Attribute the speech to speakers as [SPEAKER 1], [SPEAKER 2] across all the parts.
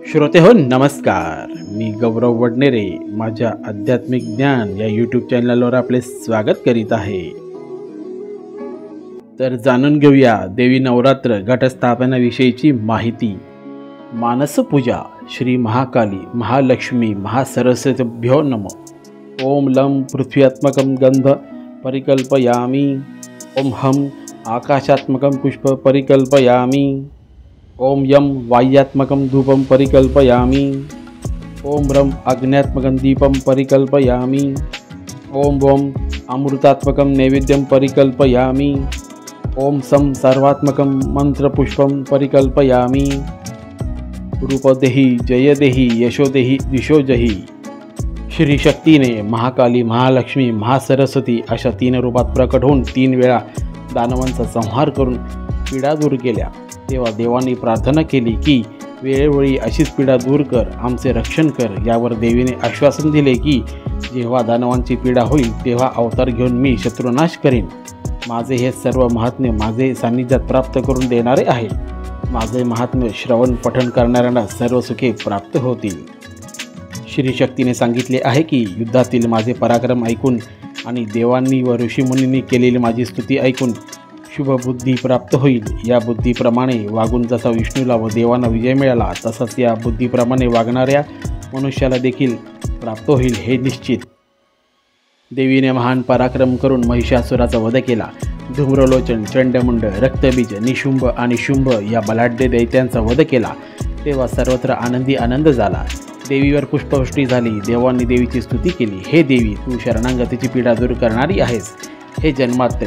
[SPEAKER 1] श्रोते हो नमस्कार. मी गौरव वडनेरे माझ्या आध्यात्मिक ज्ञान या यूट्यूब चॅनलवर आपले स्वागत करीत आहे. तर जाणून घेऊया देवी नवरात्र घटस्थापनाविषयीची माहिती. मानसपूजा श्री महाकाली महालक्ष्मी महासरस्वतीभ्यो नमः. ओम लम पृथ्व्यात्मकं गंध परिकल्पयामि. ओम हम आकाशात्मकं पुष्प परिकल्पयामि. ओम यम वायुत्मकं धूपं परिकल्पयामि. ओम रम अग्न्यात्मकं दीपं परिकल्पयामि. ओम वम अमृतात्मकं नैवेद्यं परिकल्पयामि. ओम सम सर्वात्मकं मंत्रपुष्पं परिकल्पयामि. रूपदेहि जयदेहि यशोदेहि दिशोजहि. श्री शक्तीने महाकाली महालक्ष्मी महासरस्वती अशा 3 रूपात प्रकट होऊन 3 वेळा दानवांचा संहार करून पीडा दूर केल्या. तेव्हा देवांनी प्रार्थना केली की वेळोवेळी अशीच पीडा दूर कर, आमचे रक्षण कर. यावर देवीने आश्वासन दिले की जेव्हा दानवांची पीडा होईल तेव्हा अवतार घेऊन मी शत्रुनाश करीन. माझे हे सर्व महात्म्य माझे सान्निध्यात प्राप्त करून देणारे आहे. माझे महात्म्य श्रवण पठण करणाऱ्यांना सर्व सुखे प्राप्त होतील. श्री शक्तीने सांगितले आहे की युद्धातील माझे पराक्रम ऐकून आणि देवांनी व ऋषीमुनींनी केलेली माझी स्तुती ऐकून शुभ बुद्धी प्राप्त होईल. या बुद्धीप्रमाणे वागून जसा विष्णूला व देवांना विजय मिळाला तसाच या बुद्धीप्रमाणे वागणाऱ्या मनुष्याला देखील प्राप्त होईल हे निश्चित. देवीने महान पराक्रम करून महिषासुराचा वध केला. धूम्रलोचन चंडमुंड रक्तबीज निशुंभ आणि शुंभ या बलाढ्य दैत्यांचा वध केला. तेव्हा सर्वत्र आनंद झाला. देवीवर पुष्पवृष्टी झाली. देवांनी देवीची स्तुती केली. हे देवी, तू शरणागतीची पीडा दूर करणारी आहेस. हे जन्मात्रे,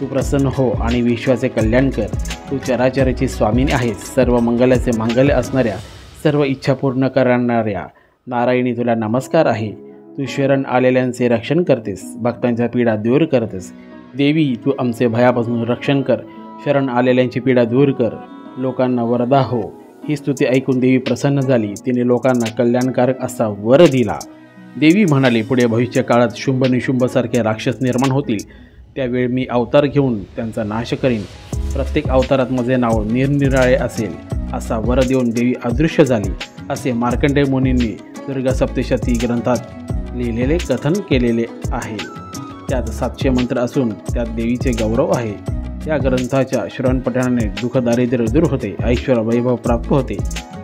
[SPEAKER 1] तू प्रसन्न हो आणि विश्वाचे कल्याण कर. तू चराचराची स्वामिनी आहेस. सर्व मंगलाचे मांगल्य असणाऱ्या, सर्व इच्छा पूर्ण करणाऱ्या नारायणी तुला नमस्कार आहे. तू शरण आलेल्यांचे रक्षण करतेस, भक्तांच्या पीडा दूर करतेस. देवी, तू आमचे भयापासून रक्षण कर. शरण आलेल्यांची पीडा दूर कर. लोकांना वरदा हो. ही स्तुती ऐकून देवी प्रसन्न झाली. तिने लोकांना कल्याणकारक असा वर दिला. देवी म्हणाली, पुढे भविष्य काळात शुंभ निशुंभसारखे राक्षस निर्माण होतील. त्यावेळी मी अवतार घेऊन त्यांचा नाश करीन. प्रत्येक अवतारात माझे नाव निरनिराळे असेल असा वर देऊन देवी अदृश्य झाली, असे मार्कंडेय मुनींनी दुर्गा सप्तशती ग्रंथात लिहिलेले कथन केलेले आहे. त्यात 700 मंत्र असून त्यात देवीचे गौरव आहे. या ग्रंथाच्या श्रवणपठणाने दुःख दारिद्र्य दूर होते, ऐश्वर वैभव प्राप्त होते,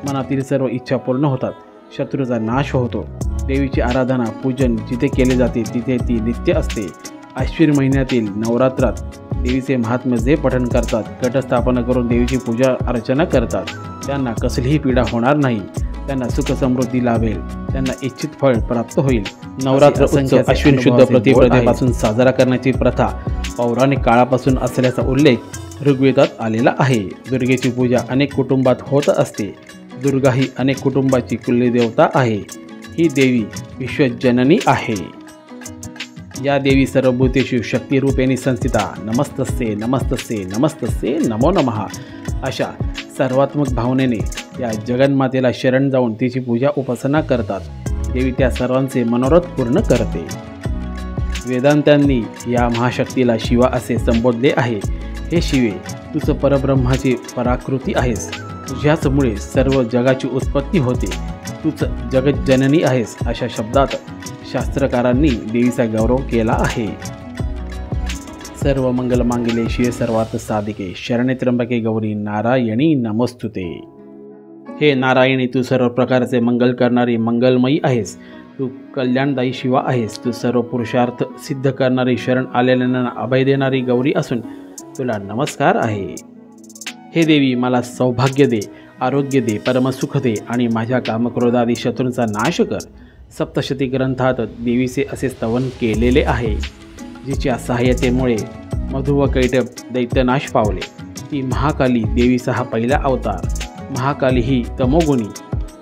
[SPEAKER 1] मनातील सर्व इच्छा पूर्ण होतात, शत्रूचा नाश होतो. देवीची आराधना पूजन जिथे केले जाते तिथे ती नित्य असते. आश्विन महिन्यातील नवरात्रात देवीचे महात्म्य जे पठण करतात, घटस्थापना करून देवीची पूजा अर्चना करतात, त्यांना कसलीही पीडा होणार नाही. त्यांना सुख समृद्धी लाभेल. त्यांना इच्छित फळ प्राप्त होईल. नवरात्र उत्सव अश्विन शुद्ध प्रतिपदेपासून साजरा करण्याची प्रथा पौराणिक काळापासून असल्याचा उल्लेख ऋग्वेदात आलेला आहे. दुर्गेची पूजा अनेक कुटुंबात होत असते. दुर्गा ही अनेक कुटुंबाची कुलदेवता आहे. ही देवी विश्वजननी आहे. या देवी सर्वभूतेषु शक्तिरूपेणी संस्थिता. नमस्तस्ये नमस्तस्ये नमस्तस्ये नमो नमः अशा सर्वात्मक भावनेने या जगन्मातेला शरण जाऊन तिची पूजा उपासना करतात. देवी त्या सर्वांचे मनोरथ पूर्ण करते. वेदांतांनी या महाशक्तीला शिवा असे संबोधले आहे. हे शिवे, तूच परब्रह्माची पराकृती आहेस. तुझ्याचमुळे सर्व जगाची उत्पत्ती होते. तूच जगज्जननी आहेस. अशा शब्दात शास्त्रकारांनी देवीचा गौरव केला आहे. सर्व मंगल मांगल्ये शिवे सर्वार्थ साधिके शरणे त्र्यंबके गौरी नारायणी नमोस्तुते. हे नारायणी, तू सर्व प्रकारचे मंगल करणारी मंगलमयी आहेस. तू कल्याणदायी शिवा आहेस. तू सर्व पुरुषार्थ सिद्ध करणारी, शरण आलेल्यांना अभय देणारी गौरी असून तुला नमस्कार आहे. हे देवी, मला सौभाग्य दे, आरोग्य दे, परमसुख दे आणि माझ्या कामक्रोधादी शत्रूंचा नाश कर. सप्तशती ग्रंथात देवीचे असे स्तवन केलेले आहे. जिच्या सहाय्यतेमुळे मधु व कैटभ दैत्यनाश पावले. ती महाकाली देवीचा हा पहिला अवतार. महाकाली ही तमोगुणी.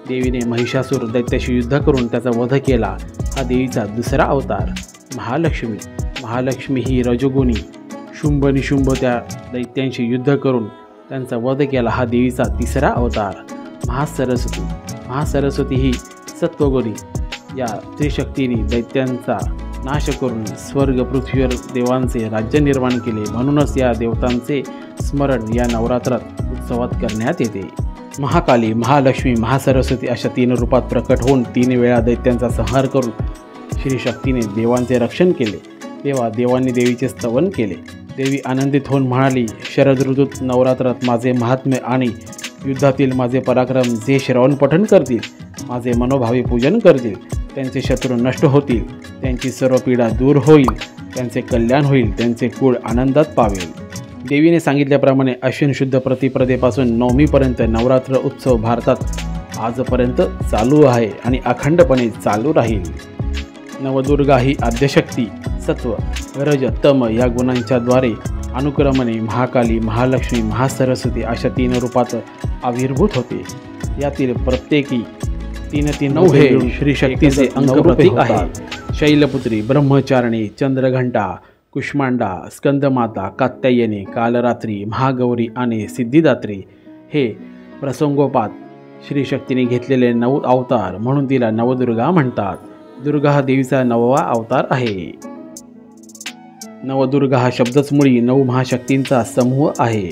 [SPEAKER 1] देवीने महिषासूर दैत्याशी युद्ध करून त्याचा वध केला. हा देवीचा दुसरा अवतार. महालक्ष्मी ही रजोगुणी. शुंभ निशुंभ त्या दैत्यांशी युद्ध करून त्यांचा वध केला. हा देवीचा तिसरा अवतार. महासरस्वती ही सत्वगुणी. या त्रिशक्तीने दैत्यांचा नाश करून स्वर्ग पृथ्वीवर देवांचे राज्य निर्माण केले. म्हणूनच या देवतांचे स्मरण या नवरात्रात उत्सवात करण्यात येते. महाकाली, महालक्ष्मी, महासरस्वती अशा 3 रूपात प्रकट होऊन 3 वेळा दैत्यांचा संहार करून श्री शक्तीने देवांचे रक्षण केले। तेव्हा देवांनी देवीचे स्तवन केले। देवी आनंदित होऊन म्हणाली, शरद ऋतूत नवरात्रात माझे महात्म्य आणि युद्धातील माझे पराक्रम जे श्रवण पठण करतील, माझे मनोभावे पूजन करतील, त्यांचे शत्रू नष्ट होतील, त्यांची सर्व पीडा दूर होईल, त्यांचे कल्याण होईल, त्यांचे कुळ आनंदात पावेल। देवीने सांगितल्याप्रमाणे अश्विन शुद्ध प्रतिपदेपासून नवमीपर्यंत नवरात्र उत्सव भारतात आजपर्यंत चालू आहे आणि अखंडपणे चालू राहील। नवदुर्गा ही आद्यशक्ती सत्व, रज, तम या गुणांच्याद्वारे अनुक्रमणे महाकाली, महालक्ष्मी, महासरस्वती अशा 3 रूपात आविर्भूत होते। यातील प्रत्येकी 3-3 हे श्री शक्तीचे अंगप्रतीक आहे। शैलपुत्री, ब्रह्मचारिणी, चंद्रघंटा, कुष्मांडा, स्कंदमाता, कात्यायनी, कालरात्री, महागौरी आणि सिद्धिदात्री हे प्रसंगोपात श्री शक्तीने घेतलेले 9 अवतार म्हणून तिला नवदुर्गा म्हणतात। दुर्गा हा देवीचा 9वा अवतार आहे। नवदुर्गा हा शब्दच मुळी 9 महाशक्तींचा समूह आहे।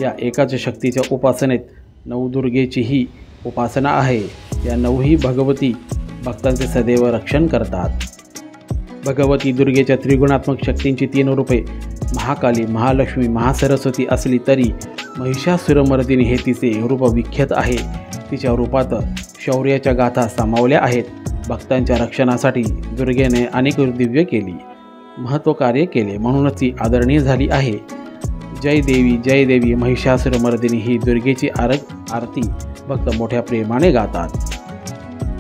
[SPEAKER 1] या एकाच शक्तीच्या उपासनेत नवदुर्गेचीही उपासना आहे। या 9ही भगवती भक्तांचे सदैव रक्षण करतात। भगवती दुर्गेच्या त्रिगुणात्मक शक्तींची 3 रूपे महाकाली, महालक्ष्मी, महासरस्वती असली तरी महिषासुरमर्दिनी हे तिचे रूप विख्यात आहे। तिच्या रूपात शौर्याच्या गाथा सामावल्या आहेत। भक्तांच्या रक्षणासाठी दुर्गेने अनेक दिव्य केली, महत्त्वकार्य केले, म्हणूनच ती आदरणीय झाली आहे। जय देवी महिषासुरमर्दिनी ही दुर्गेची आरती भक्त मोठ्या प्रेमाने गातात।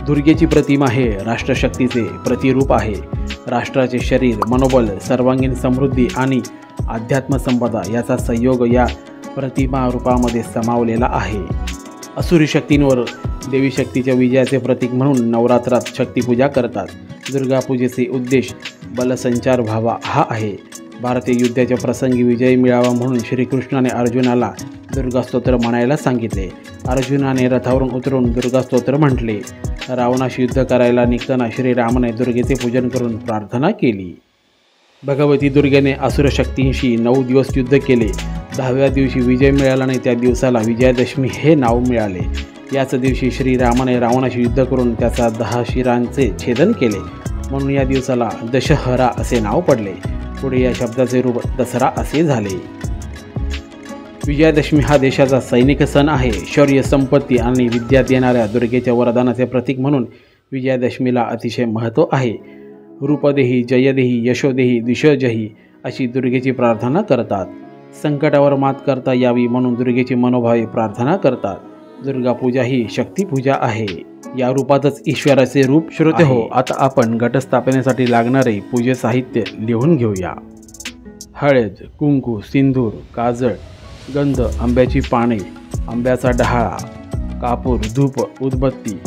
[SPEAKER 1] दुर्गेची प्रतिमा हे राष्ट्रशक्तीचे प्रतिरूप आहे। राष्ट्राचे शरीर, मनोबल, सर्वांगीण समृद्धी आणि अध्यात्मसंपदा याचा संयोग या प्रतिमा रूपामध्ये समावलेला आहे। असुरी शक्तींवर देवी शक्तीच्या विजयाचे प्रतीक म्हणून नवरात्रात शक्तीपूजा करतात। दुर्गा पूजेचे उद्देश बलसंचार व्हावा हा आहे। भारतीय युद्धाच्या प्रसंगी विजय मिळावा म्हणून श्रीकृष्णाने अर्जुनाला दुर्गास्तोत्र म्हणायला सांगितले। अर्जुनाने रथावरून उतरून दुर्गास्तोत्र म्हटले। रावणाशी युद्ध करायला निघताना श्रीरामाने दुर्गेचे पूजन करून प्रार्थना केली। भगवती दुर्गेने असुर शक्तींशी 9 दिवस युद्ध केले। 10व्या दिवशी विजय मिळाला नाही, त्या दिवसाला विजयादशमी हे नाव मिळाले। याच दिवशी श्रीरामाने रावणाशी युद्ध करून त्याचा 10 शिरांचे छेदन केले, म्हणून या दिवसाला दशहरा असे नाव पडले। पुढे या शब्दाचे रूप दसरा असे झाले। विजयादशमी हा देशाचा सैनिक सण आहे। शौर्य, संपत्ती आणि विद्या देणाऱ्या दुर्गेच्या वरदानाचे प्रतीक म्हणून विजयादशमीला अतिशय महत्त्व आहे। रूपदेही, जयदेही, यशोदेही, दिशोजही अशी दुर्गेची प्रार्थना करतात। संकटावर मात करता यावी म्हणून दुर्गेची मनोभावे प्रार्थना करतात। दुर्गा पूजा ही शक्तीपूजा आहे। या रूपातच ईश्वराचे रूप श्रोते हो। आता आपण घटस्थापनेसाठी लागणारे पूजे साहित्य लिहून घेऊया। हळद, कुंकू, सिंदूर, काजळ, गंध, आंब्याची पाने, आंब्याचा डहाळा, कापूर, धूप, उदबत्ती,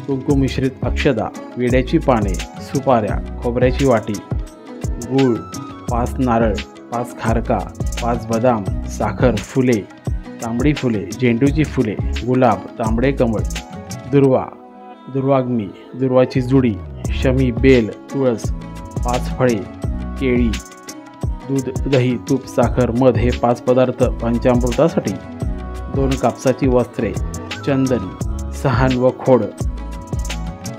[SPEAKER 1] कुंकू मिश्रित अक्षदा, विड्याची पाने, सुपाऱ्या, खोबऱ्याची वाटी, गूळ, 5 नारळ, 5 खारका, 5 बदाम, साखर, फुले, तांबडी फुले, झेंडूची फुले, गुलाब, तांबडे कमळ, दुर्वा, दुर्वाग्नी, दुर्वाची जुडी, शमी, बेल, तुळस, 5 फळे, केळी, दूध, दही, तूप, साखर, मध हे 5 पदार्थ पंचामृतासाठी, 2 कापसाची वस्त्रे, चंदन, सहान व खोड,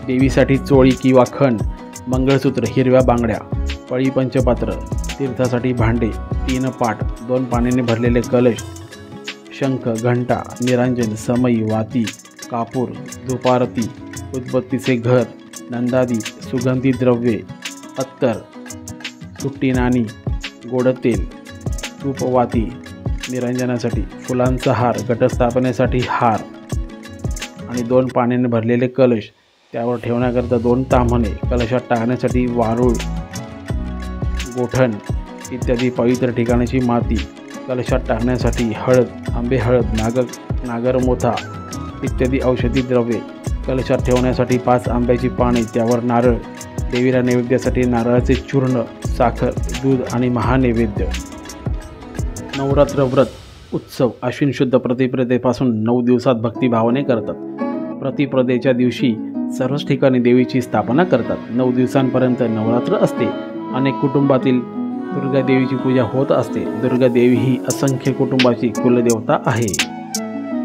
[SPEAKER 1] देवीसाठी चोळी किंवा खण, मंगळसूत्र, हिरव्या बांगड्या, पळी पंचपात्र, तीर्थासाठी भांडे, 3 पाट, 2 पाण्याने भरलेले कलश, शंख, घंटा, निरांजन, समई, वाती, कापूर, धूपारती, उदबत्तीचे घर, नंदादी, सुगंधी द्रव्ये, अत्तर, सुट्टी नाणी, गोड तेल, तूपवाती, निरंजनासाठी, फुलांचा हार, घटस्थापनेसाठी हार आणि 2 पाण्याने भरलेले कलश, त्यावर ठेवण्याकरता 2 ताम्हणे, कलशात टाकण्यासाठी वारूळ, गोठण इत्यादी पवित्र ठिकाणाची माती, कलशात टाकण्यासाठी हळद, आंबे हळद, नागरमोथा इत्यादी औषधी द्रव्ये, कलशात ठेवण्यासाठी 5 आंब्याची पाने, त्यावर नारळ, देवीला नैवेद्यासाठी नारळाचे चूर्ण, साखर, दूध आणि महानैवेद्य। नवरात्र व्रत उत्सव अश्विन शुद्ध प्रतिपदेपासून 9 दिवसात भक्तिभावाने करतात। प्रतिपदेच्या दिवशी सर्वच ठिकाणी देवीची स्थापना करतात। 9 दिवसांपर्यंत नवरात्र असते। अनेक कुटुंबातील दुर्गा देवीची पूजा होत असते। दुर्गा देवी ही असंख्य कुटुंबाची कुलदेवता आहे।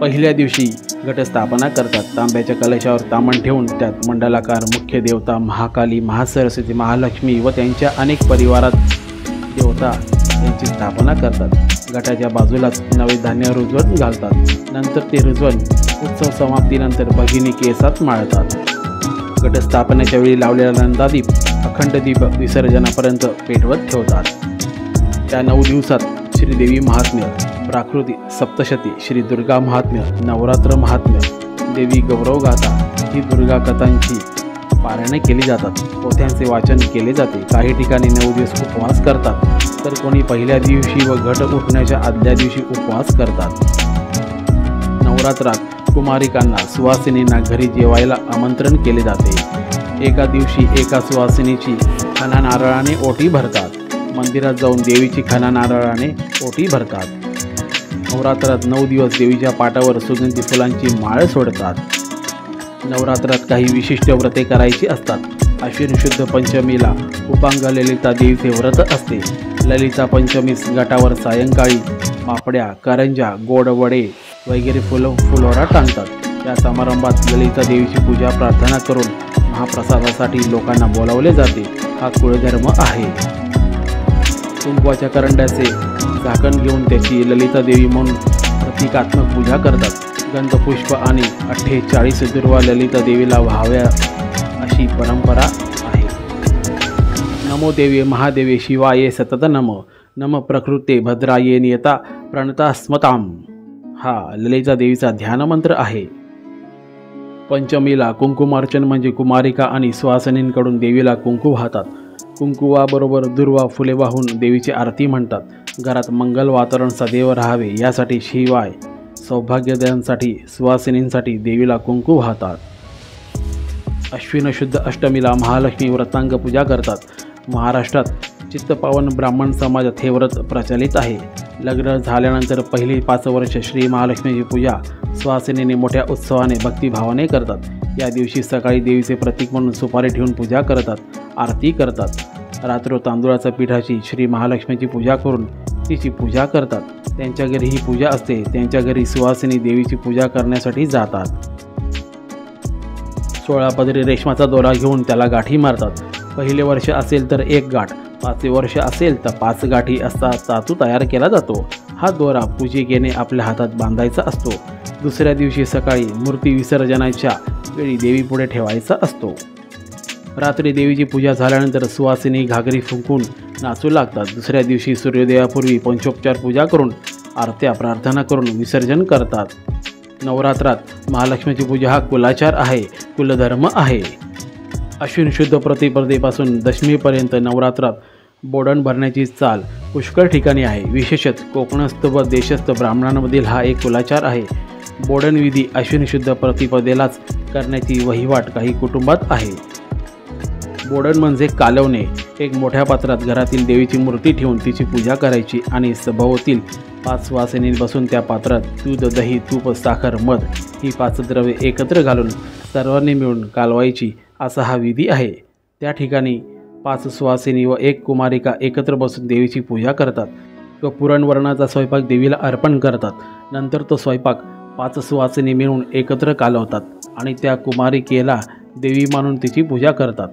[SPEAKER 1] पहिल्या दिवशी घटस्थापना करतात. तांब्याच्या कलशावर तामण ठेवून त्यात मंडलाकार मुख्य देवता महाकाली, महासरस्वती, महालक्ष्मी व त्यांच्या अनेक परिवारात देवता यांची स्थापना करतात. घटाच्या बाजूलाच नवे धान्य रुजवत घालतात. नंतर ते रुजवण उत्सव समाप्तीनंतर भगिनी केसात माळतात. घटस्थापनेच्या वेळी लावलेला नंदादीप अखंड दीप विसर्जनापर्यंत पेटवत ठेवतात. त्या 9 दिवसात श्रीदेवी महात्म्य, प्राकृती सप्तशती, श्री दुर्गा महात्म्य, नवरात्र महात्म्य, देवी गौरवगाथा ही दुर्गा कथांची पारायणे केली जातात. पोथ्यांचे वाचन केले जाते. काही ठिकाणी 9 दिवस उपवास करतात, तर कोणी पहिल्या दिवशी व घट उठण्याच्या आदल्या दिवशी उपवास करतात. नवरात्रात कुमारिकांना, सुवासिनींना घरी जेवायला आमंत्रण केले जाते. एका दिवशी एका सुवासिनीची खणा नारळाने ओटी भरतात. मंदिरात जाऊन देवीची खणा नारळाने ओटी भरतात. नवरात्रात 9 दिवस देवीच्या पाटावर सुगंधी फुलांची माळ सोडतात. नवरात्रात काही विशिष्ट व्रते करायची असतात. आश्विन शुद्ध पंचमीला उपांग ललिता देवीचे व्रत असते. ललिता पंचमीस घटावर सायंकाळी पापड्या, करंजा, गोड वडे वगैरे फुलोरा टांगतात. या समारंभात ललिता देवीची पूजा प्रार्थना करून महाप्रसादासाठी लोकांना बोलावले जाते. हा कुळधर्म आहे. कुंकवाच्या करंड्याचे झाकण घेऊन त्याची ललिता देवी म्हणून प्रतिकात्मक पूजा करतात. गंधपुष्प आणि 48 दुर्वा ललिता देवीला व्हाव्या अशी परंपरा आहे. नमो देवी महादेवी शिवाये सतत नमो, नम प्रकृते भद्राये नियता प्रणता स्मताम हा ललिता देवीचा ध्यानमंत्र आहे. पंचमीला कुंकुमार्चन म्हणजे कुमारिका आणि सुवासिनींकडून देवीला कुंकू वाहतात. कुंकुवाबरोबर दुर्वा फुले वाहून देवीची आरती म्हणतात. घरात मंगल वातावरण सदैव राहावे यासाठी शिवाय सौभाग्यदायांसाठी सुवासिनींसाठी देवीला कुंकू वाहतात. अश्विन शुद्ध अष्टमीला महालक्ष्मी व्रतांग पूजा करतात. महाराष्ट्रात चित्तपावन ब्राह्मण समाजात हे व्रत प्रचलित आहे. लग्न झाल्यानंतर पहिली 5 वर्ष श्री महालक्ष्मीची पूजा सुवासिनीने मोठ्या उत्सवाने भक्तिभावाने करतात. या दिवशी सकाळी देवीचे प्रतीक म्हणून सुपारी ठेवून पूजा करतात, आरती करतात. रात्र तांदूळाच्या पिठाची श्री महालक्ष्मीची पूजा करून तिची पूजा करतात. त्यांच्या घरी ही पूजा असते. त्यांच्या घरी सुवासिनी देवीची पूजा करण्यासाठी जातात. 16 पदरी रेशमाचा दोरा घेऊन त्याला गाठी मारतात. पहिले वर्ष असेल तर 1 गाठ, 5वे वर्ष असेल तर 5 गाठी असा चातू तयार केला जातो. हा दोरा पूजिकेने आपल्या हातात बांधायचा असतो. दुसऱ्या दिवशी सकाळी मूर्ती विसर्जनाच्या वेळी देवीपुढे ठेवायचा असतो. रात्री देवीची पूजा झाल्यानंतर सुवासिनी घागरी फुंकून नाचू लागतात. दुसऱ्या दिवशी सूर्योदयापूर्वी पंचोपचार पूजा करून आरत्या प्रार्थना करून विसर्जन करतात. नवरात्रात महालक्ष्मीची पूजा हा कुलाचार आहे, कुलधर्म आहे. अश्विन शुद्ध प्रतिपदेपासून दशमीपर्यंत नवरात्रात बोडण भरण्याची चाल पुष्कळ ठिकाणी आहे. विशेषतः कोकणस्थ व देशस्थ ब्राह्मणांमधील हा एक कुलाचार आहे. बोडण विधी अश्विन शुद्ध प्रतिपदेलाच करण्याची वहिवाट काही कुटुंबात आहे. बोडण म्हणजे कालवणे. एक मोठ्या पात्रात घरातील देवीची मूर्ती ठेवून तिची पूजा करायची आणि सभोवतील 5 सुवासिनी बसून त्या पात्रात दूध, दही, तूप, साखर, मध ही 5 द्रव्ये एकत्र घालून सर्वांनी मिळून कालवायची असा हा विधी आहे. त्या ठिकाणी 5 सुवासिनी व 1 कुमारिका एकत्र बसून देवीची पूजा करतात व पुरणवरणाचा स्वयंपाक देवीला अर्पण करतात. नंतर तो स्वयंपाक 5 सुवासिनी मिळून एकत्र कालवतात आणि त्या कुमारिकेला देवी मानून तिची पूजा करतात.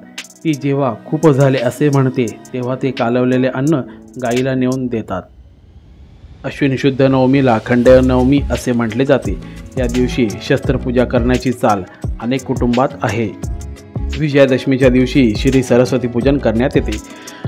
[SPEAKER 1] ती जेव्हा खूप झाले असे म्हणते तेव्हा ते कालवलेले अन्न गाईला नेऊन देतात. अश्विन शुद्ध नवमीला खंडनवमी असे म्हटले जाते. या दिवशी शस्त्रपूजा करण्याची चाल अनेक कुटुंबात आहे. विजयादशमीच्या दिवशी श्री सरस्वती पूजन करण्यात येते.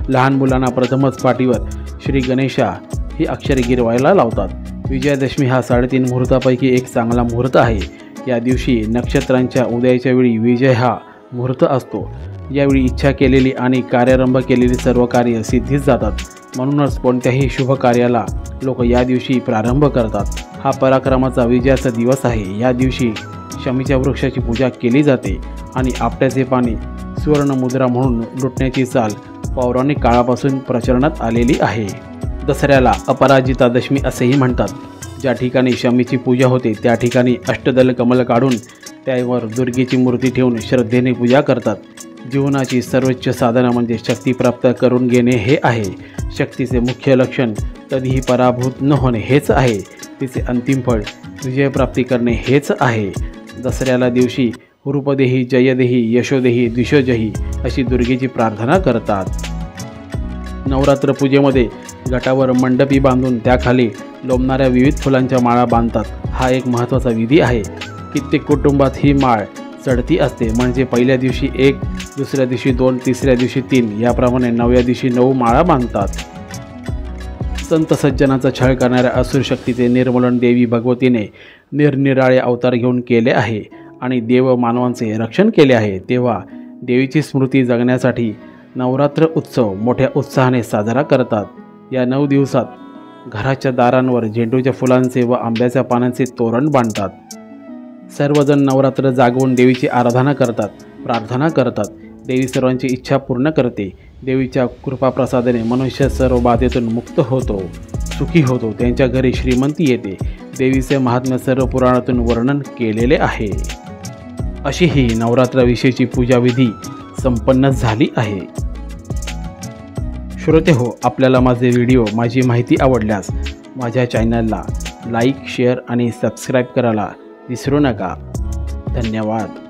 [SPEAKER 1] लहान मुलांना प्रथमच पाठीवर श्री गणेशा ही अक्षरे गिरवायला लावतात. विजयादशमी हा 3.5 मुहूर्तापैकी एक चांगला मुहूर्त आहे. या दिवशी नक्षत्रांच्या उदयाच्या वेळी विजय हा मुहूर्त असतो. यावेळी इच्छा केलेली आणि कार्यारंभ केलेली सर्व कार्य सिद्धीस जातात. म्हणूनच कोणत्याही शुभ कार्याला लोक या दिवशी प्रारंभ करतात. हा पराक्रमाचा विजयाचा दिवस आहे. या दिवशी शमीच्या वृक्षाची पूजा केली जाते आणि आपट्याचे पाणी सुवर्ण मुद्रा म्हणून लुटण्याची चाल पौराणिक काळापासून प्रचलनात आलेली आहे. दसऱ्याला अपराजिता दशमी असेही म्हणतात. ज्या ठिकाणी शमीची पूजा होते त्या ठिकाणी अष्टदल कमल काढून त्यावर दुर्गेची मूर्ती ठेवून श्रद्धेने पूजा करतात. जीवनाची सर्वोच्च साधना म्हणजे शक्ती प्राप्त करून घेणे हे आहे. शक्तीचे मुख्य लक्षण कधीही पराभूत न होणे हेच आहे. तिचे अंतिम फळ विजयप्राप्ती करणे हेच आहे. दसऱ्याला दिवशी रूपदेही जयदेही यशोदेही द्विषोजही अशी दुर्गेची प्रार्थना करतात. नवरात्र पूजेमध्ये घटावर मंडपी बांधून त्याखाली लोंबणाऱ्या विविध फुलांच्या माळा बांधतात. हा एक महत्त्वाचा विधी आहे. कित्येक कुटुंबात ही माळ चढती असते. म्हणजे पहिल्या दिवशी 1, दुसऱ्या दिवशी 2, तिसऱ्या दिवशी 3 याप्रमाणे 9व्या दिवशी 9 माळा बांधतात. संत सज्जनाचा छळ करणाऱ्या असुर शक्तीचे निर्मूलन देवी भगवतीने निरनिराळे अवतार घेऊन केले आहे आणि देव मानवांचे रक्षण केले आहे. तेव्हा देवीची स्मृती जगण्यासाठी नवरात्र उत्सव मोठ्या उत्साहाने साजरा करतात. या 9 दिवसात घराच्या दारांवर झेंडूच्या फुलांचे व आंब्याच्या पानांचे तोरण बांधतात. सर्वजण नवरात्र जागवून देवीची आराधना करतात, प्रार्थना करतात. देवी सर्वांची इच्छा पूर्ण करते. देवीच्या कृपाप्रसादाने मनुष्य सर्व बाधेतून मुक्त होतो, सुखी होतो. त्यांच्या घरी श्रीमंती येते. देवीचे महात्म्य सर्व पुराणातून वर्णन केलेले आहे. अशी ही नवरात्राविषयीची पूजाविधी संपन्न झाली आहे. श्रोते हो, आपल्याला माझे व्हिडिओ, माझी माहिती आवडल्यास माझ्या चॅनलला लाईक, शेअर आणि सबस्क्राईब करायला विसरू नका. धन्यवाद.